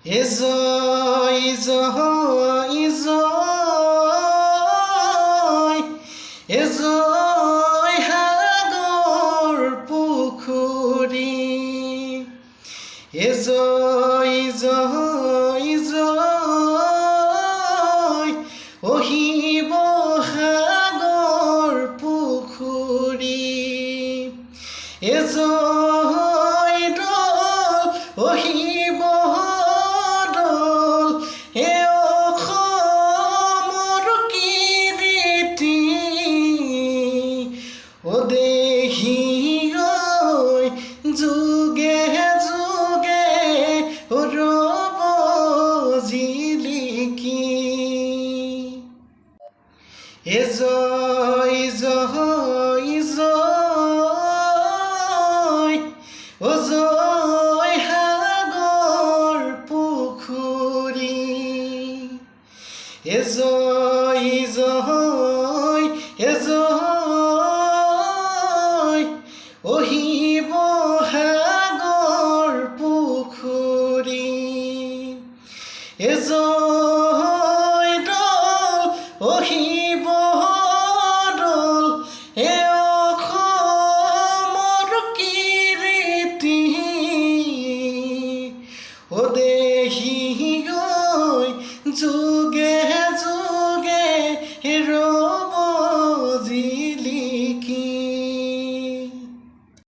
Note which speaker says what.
Speaker 1: জয় জয় জয় জয় সাগৰ পুখুৰী জয় জয় জয় শিৱসাগৰ পুখুৰী জয় দৌল শিৱদৌল অসমৰ কীৰ্তি দেহি ঐ যুগে যুগে ৰব জিলিকি জয় জয় জয় জয় সাগৰ পুখুৰী জয় জয় জয় শিৱসাগৰ পুখুৰী জয় দৌল শিৱদৌল অসমৰ কীৰ্তি দেহি ঐ যুগে